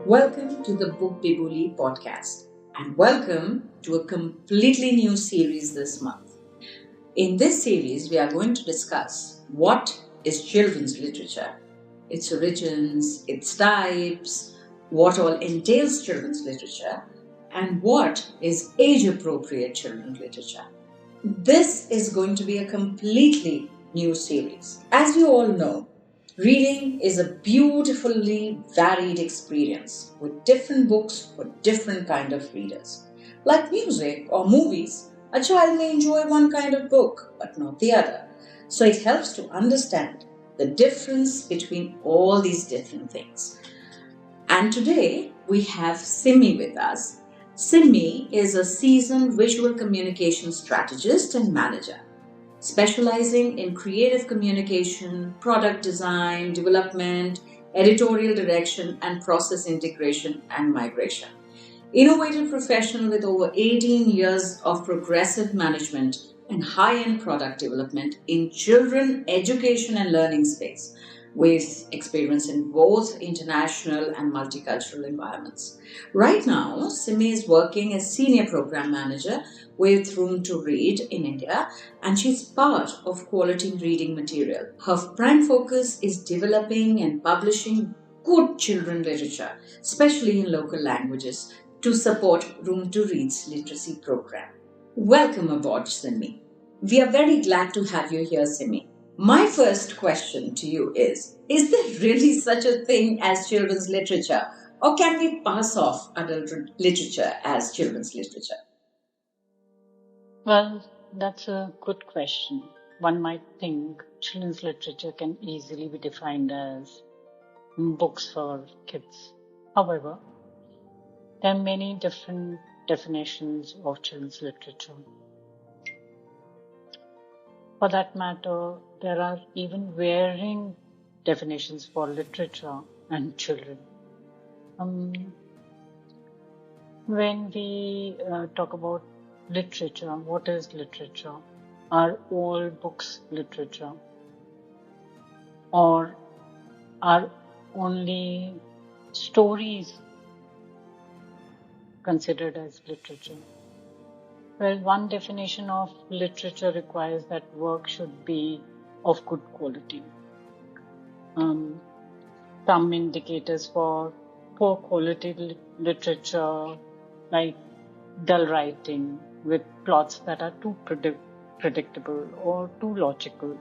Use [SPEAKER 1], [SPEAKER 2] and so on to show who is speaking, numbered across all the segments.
[SPEAKER 1] Welcome to the Bookbibuli podcast and welcome to a completely new series this month. In this series, we are going to discuss what is children's literature, its origins, its types, what all entails children's literature, and what is age-appropriate children's literature. This is going to be a completely new series. As you all know, reading is a beautifully varied experience with different books for different kind of readers. Like music or movies, a child may enjoy one kind of book but not the other. So it helps to understand the difference between all these different things. And today we have Simmi with us. Simmi is a seasoned visual communication strategist and manager, specializing in creative communication, product design, development, editorial direction, and process integration and migration. Innovative professional with over 18 years of progressive management and high-end product development in children education and learning space, with experience in both international and multicultural environments. Right now, Simmi is working as Senior Program Manager with Room to Read in India, and she's part of quality reading material. Her prime focus is developing and publishing good children literature, especially in local languages, to support Room to Read's literacy program. Welcome aboard, Simmi. We are very glad to have you here, Simmi. My first question to you is there really such a thing as children's literature, or can we pass off adult literature as children's literature?
[SPEAKER 2] Well, that's a good question. One might think children's literature can easily be defined as books for kids. However, there are many different definitions of children's literature. For that matter, there are even varying definitions for literature and children. When we talk about literature, what is literature? Are all books literature? Or are only stories considered as literature? Well, one definition of literature requires that work should be of good quality. Some indicators for poor quality literature, like dull writing with plots that are too predictable or too logical,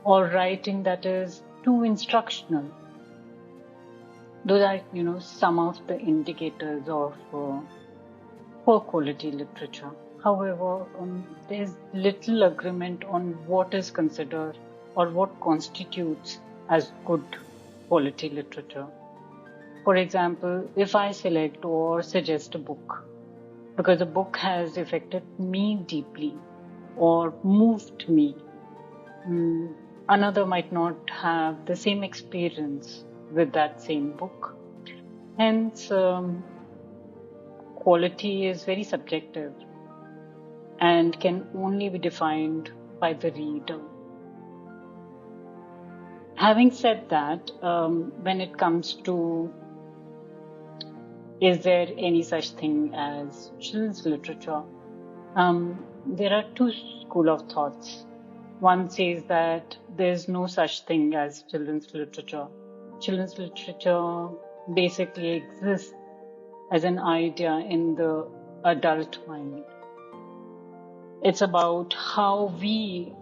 [SPEAKER 2] or writing that is too instructional. Those are, some of the indicators of poor quality literature. However, there's little agreement on what is considered or what constitutes as good quality literature. For example, if I select or suggest a book because a book has affected me deeply or moved me, another might not have the same experience with that same book. Hence, quality is very subjective and can only be defined by the reader. Having said that, when it comes to is there any such thing as children's literature, there are two schools of thoughts. One says that there's no such thing as children's literature. Children's literature basically exists as an idea in the adult mind. It's about how we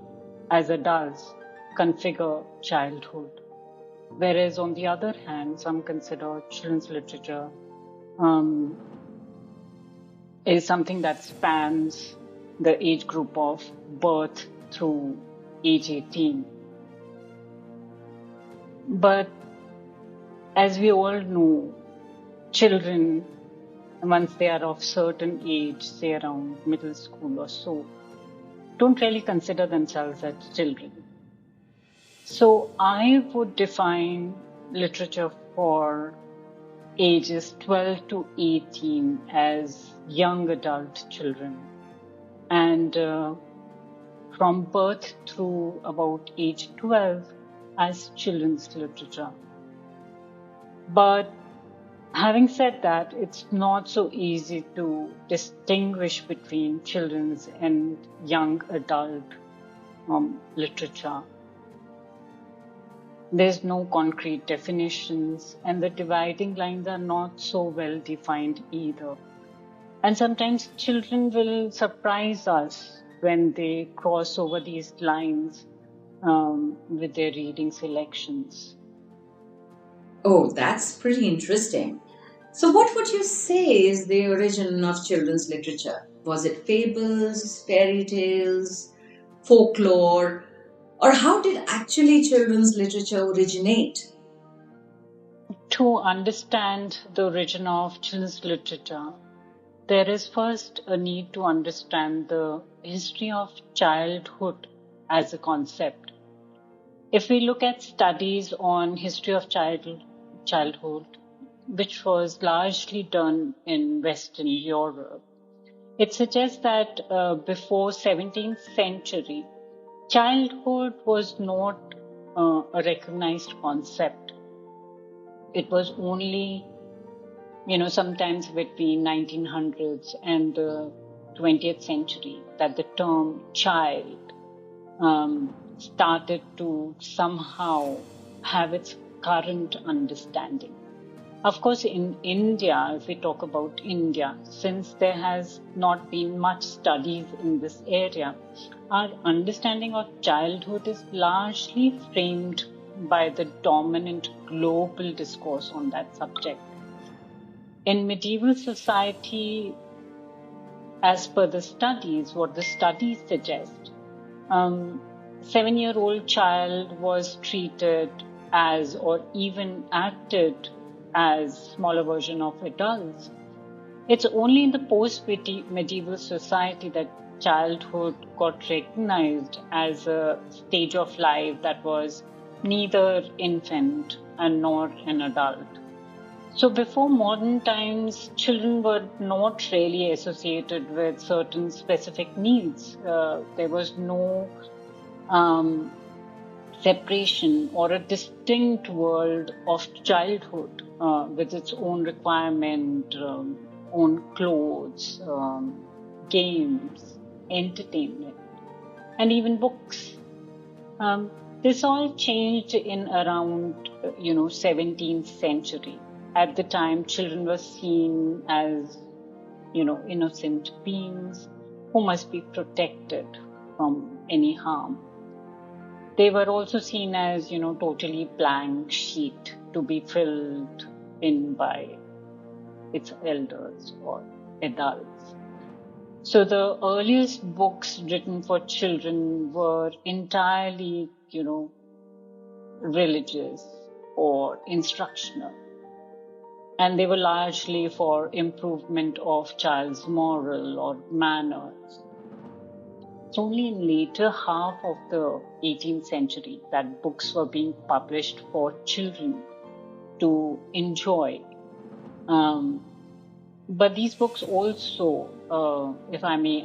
[SPEAKER 2] as adults configure childhood. Whereas on the other hand, some consider children's literature is something that spans the age group of birth through age 18. But as we all know, children, once they are of certain age, say around middle school or so, don't really consider themselves as children. So I would define literature for ages 12 to 18 as young adult children, and from birth through about age 12 as children's literature. But Having said that, it's not so easy to distinguish between children's and young adult literature. There's no concrete definitions, and the dividing lines are not so well defined either. And sometimes children will surprise us when they cross over these lines with their reading selections.
[SPEAKER 1] Oh, that's pretty interesting. So, what would you say is the origin of children's literature? Was it fables, fairy tales, folklore, or how did actually children's literature originate?
[SPEAKER 2] To understand the origin of children's literature, there is first a need to understand the history of childhood as a concept. If we look at studies on history of childhood, which was largely done in Western Europe, it suggests that before 17th century, childhood was not a recognized concept. It was only, sometimes between 1900s and the 20th century that the term child started to somehow have its current understanding. Of course, in India, if we talk about India, since there has not been much studies in this area, our understanding of childhood is largely framed by the dominant global discourse on that subject. In medieval society, as per the studies, what the studies suggest, 7-year-old child was treated as or even acted as smaller version of adults. It's only in the post-medieval society that childhood got recognized as a stage of life that was neither infant and nor an adult. So before modern times, children were not really associated with certain specific needs. There was no separation or a distinct world of childhood with its own requirement, own clothes, games, entertainment, and even books. This all changed in around, 17th century. At the time, children were seen as, innocent beings who must be protected from any harm. They were also seen as, totally blank sheet to be filled in by its elders or adults. So the earliest books written for children were entirely, religious or instructional. And they were largely for improvement of child's moral or manners. It's only in later half of the 18th century that books were being published for children to enjoy. But these books also, if I may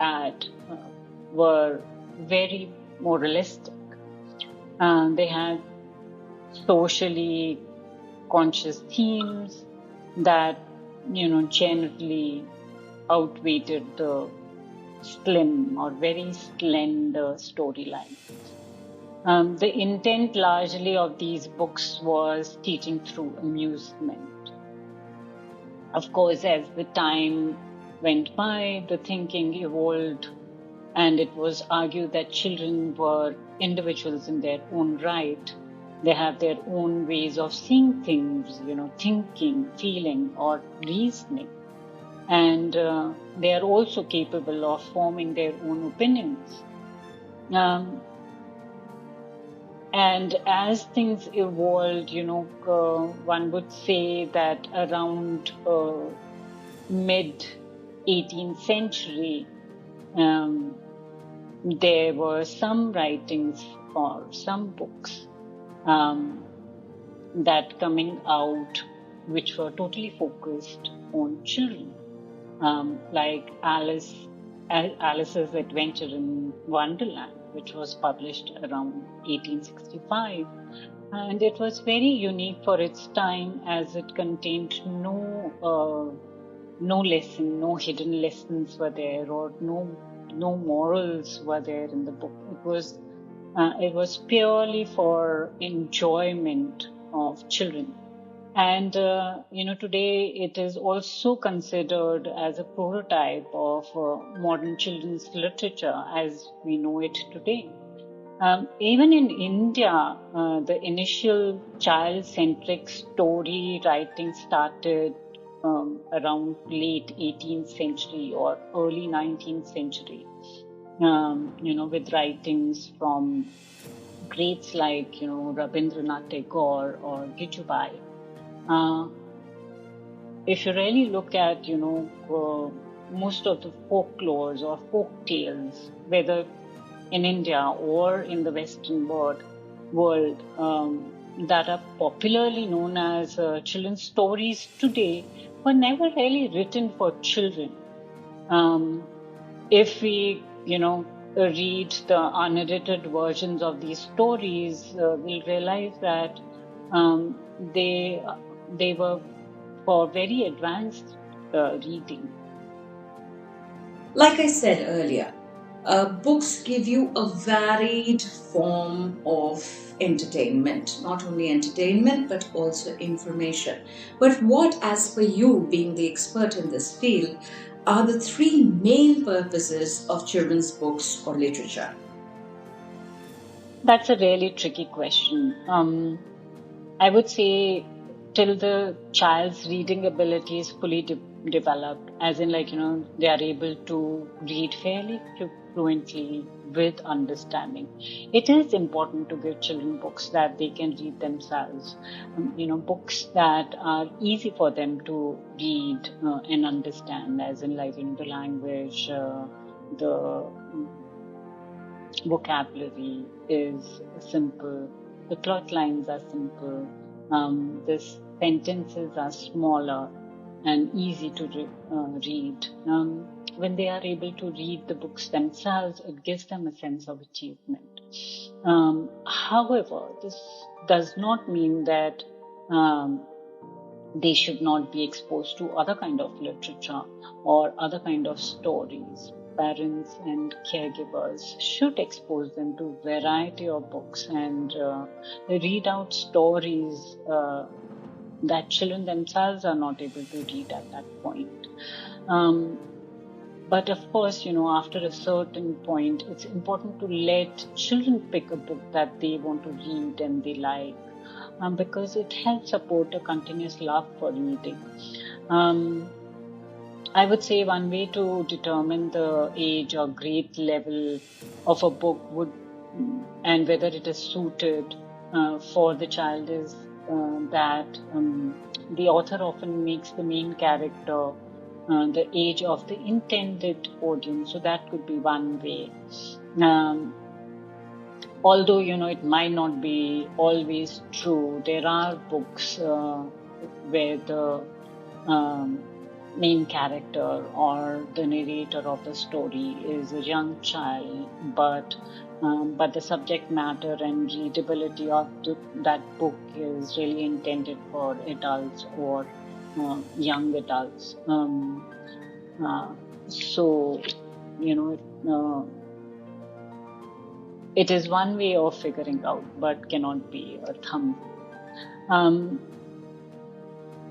[SPEAKER 2] add, were very moralistic. They had socially conscious themes that, generally outweighed the slim or very slender storyline. The intent largely of these books was teaching through amusement. Of course, as the time went by, the thinking evolved, and it was argued that children were individuals in their own right. They have their own ways of seeing things, thinking, feeling, or reasoning. And they are also capable of forming their own opinions. And as things evolved, one would say that around mid 18th century, there were some writings or some books that coming out which were totally focused on children, like Alice's Adventure in Wonderland, which was published around 1865. And it was very unique for its time, as it contained no lesson, no hidden lessons were there, or no morals were there in the book. It was purely for enjoyment of children. And today it is also considered as a prototype of modern children's literature as we know it today. Even in India, the initial child-centric story writing started around late 18th century or early 19th century. With writings from greats like Rabindranath Tagore or Gijubai. Uh, if you really look at most of the folklores or folk tales, whether in India or in the Western world that are popularly known as children's stories today were never really written for children. If we, read the unedited versions of these stories, we'll realize that they were for very advanced reading.
[SPEAKER 1] Like I said earlier, books give you a varied form of entertainment, not only entertainment but also information. But what, as per you being the expert in this field, are the three main purposes of children's books or literature?
[SPEAKER 2] That's a really tricky question. I would say till the child's reading ability is fully developed, as in, like, they are able to read fairly fluently with understanding. It is important to give children books that they can read themselves, books that are easy for them to read and understand, as in, like, the language, the vocabulary is simple, the plot lines are simple, the sentences are smaller and easy to read. When they are able to read the books themselves, it gives them a sense of achievement. However, this does not mean that um, they should not be exposed to other kind of literature or other kind of stories. Parents and caregivers should expose them to variety of books and read out stories that children themselves are not able to read at that point. Um, but of course, after a certain point, it's important to let children pick a book that they want to read and they like, because it helps support a continuous love for reading. Um, I would say one way to determine the age or grade level of a book and whether it is suited for the child is that the author often makes the main character the age of the intended audience. So that could be one way. Um, Although it might not be always true, there are books where the main character or the narrator of the story is a young child, but the subject matter and readability of that book is really intended for adults or young adults. Uh, so you know. It is one way of figuring out, but cannot be a thumb rule.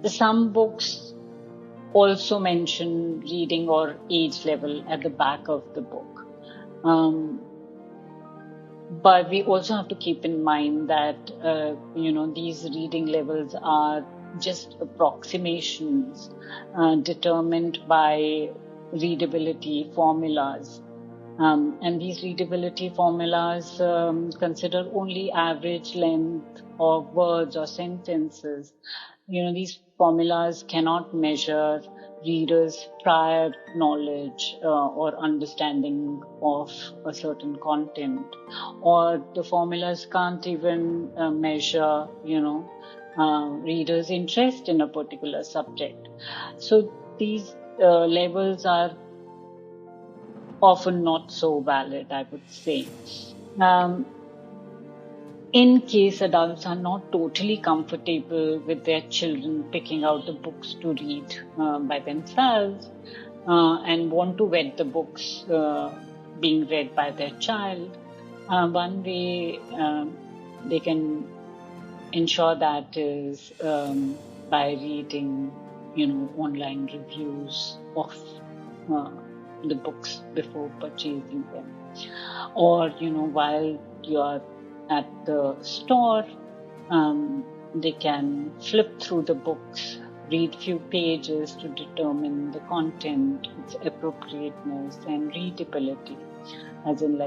[SPEAKER 2] Some books also mention reading or age level at the back of the book. But we also have to keep in mind that, these reading levels are just approximations determined by readability formulas. And these readability formulas consider only average length of words or sentences. These formulas cannot measure readers' prior knowledge or understanding of a certain content, or the formulas can't even measure, readers' interest in a particular subject. So these levels are often not so valid, I would say. Um, in case adults are not totally comfortable with their children picking out the books to read by themselves and want to vet the books being read by their child, one way they can ensure that is by reading, online reviews of uh, the books before purchasing them, or while you are at the store, they can flip through the books, read few pages to determine the content, its appropriateness and readability, as in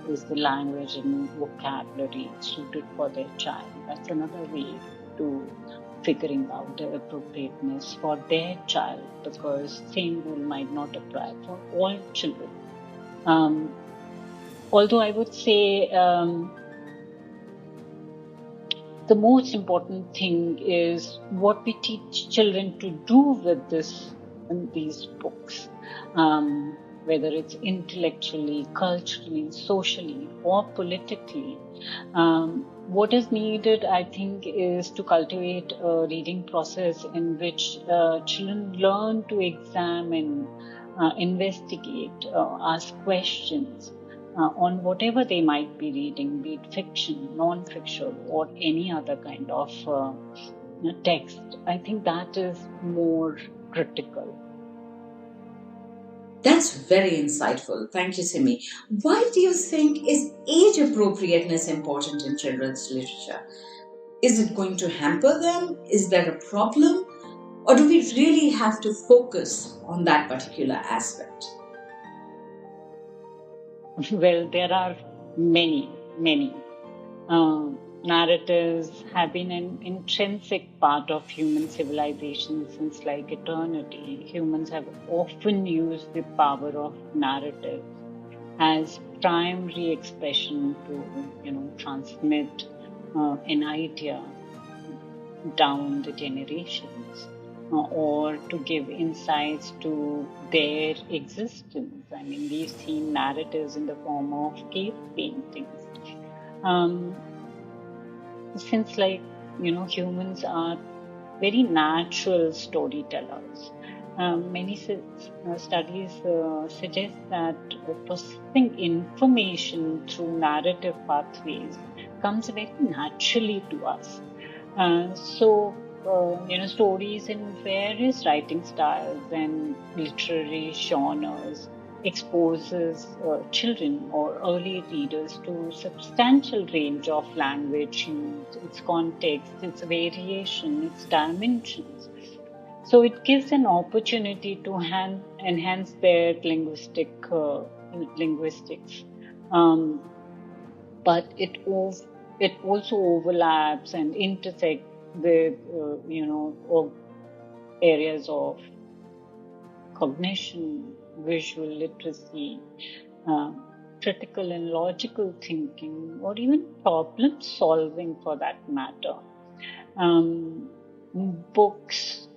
[SPEAKER 2] is the language and vocabulary suited for their child. That's another way to figuring out the appropriateness for their child, because same rule might not apply for all children. Although I would say the most important thing is what we teach children to do with these books, whether it's intellectually, culturally, socially, or politically. What is needed, I think, is to cultivate a reading process in which children learn to examine, investigate, ask questions on whatever they might be reading, be it fiction, non-fiction, or any other kind of text. I think that is more critical.
[SPEAKER 1] That's very insightful. Thank you, Simmi. Why do you think is age appropriateness important in children's literature? Is it going to hamper them? Is there a problem? Or do we really have to focus on that particular aspect?
[SPEAKER 2] Well, there are many. Narratives have been an intrinsic part of human civilization since eternity. Humans have often used the power of narrative as primary expression to, transmit an idea down the generations, or to give insights to their existence. I mean, we've seen narratives in the form of cave paintings. Since humans are very natural storytellers, many studies suggest that processing information through narrative pathways comes very naturally to us. Stories in various writing styles and literary genres exposes children or early readers to substantial range of language use, its context, its variation, its dimensions. So it gives an opportunity to enhance their linguistics, but it also overlaps and intersects with areas of cognition, visual literacy, critical and logical thinking, or even problem solving for that matter. Um, books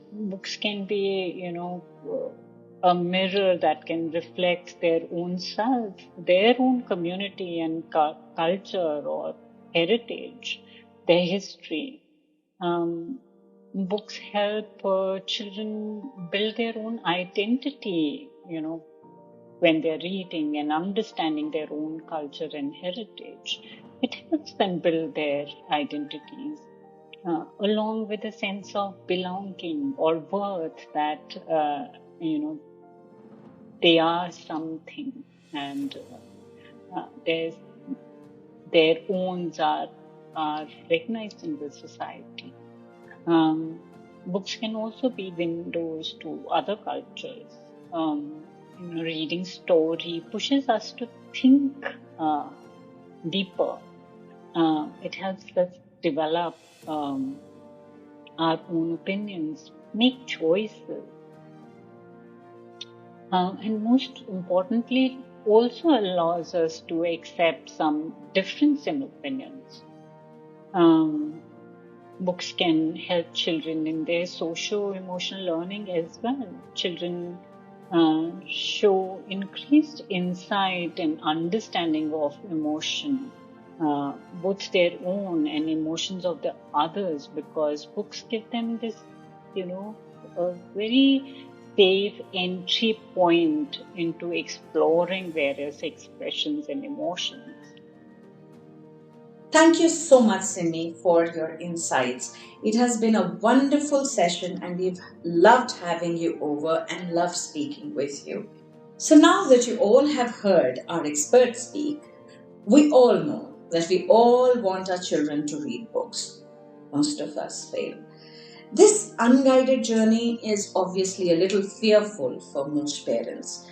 [SPEAKER 2] can be, a mirror that can reflect their own self, their own community and culture or heritage, their history. Books help children build their own identity, when they're reading and understanding their own culture and heritage. It helps them build their identities, along with a sense of belonging or worth that, they are something, and their owns are recognized in the society. Books can also be windows to other cultures. Reading story pushes us to think deeper. It helps us develop our own opinions, make choices, and most importantly, also allows us to accept some difference in opinions. Books can help children in their socio-emotional learning as well. Children show increased insight and understanding of emotion both their own and emotions of the others, because books give them this, a very safe entry point into exploring various expressions and emotions.
[SPEAKER 1] Thank you so much, Simmi, for your insights. It has been a wonderful session and we've loved having you over and loved speaking with you. So now that you all have heard our experts speak, we all know that we all want our children to read books. Most of us fail. This unguided journey is obviously a little fearful for most parents.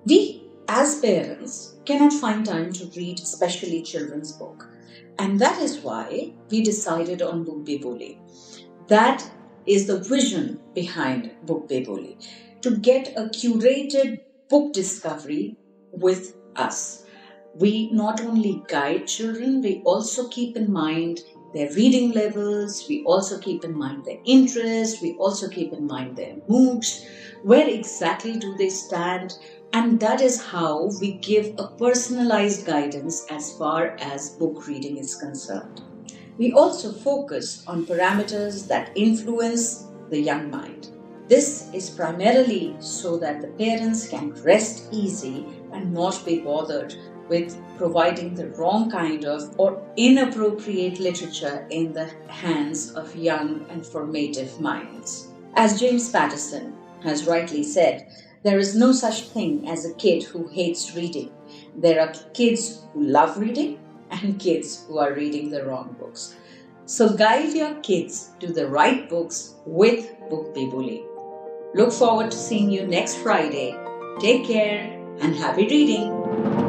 [SPEAKER 1] We, as parents, cannot find time to read especially children's book. And that is why we decided on Bookbibuli. That is the vision behind Bookbibuli, to get a curated book discovery with us. We not only guide children, we also keep in mind their reading levels, we also keep in mind their interests, we also keep in mind their moods, where exactly do they stand, and that is how we give a personalized guidance as far as book reading is concerned. We also focus on parameters that influence the young mind. This is primarily so that the parents can rest easy and not be bothered with providing the wrong kind of or inappropriate literature in the hands of young and formative minds. As James Patterson has rightly said, there is no such thing as a kid who hates reading. There are kids who love reading and kids who are reading the wrong books. So guide your kids to the right books with Bookbibuli. Look forward to seeing you next Friday. Take care and happy reading.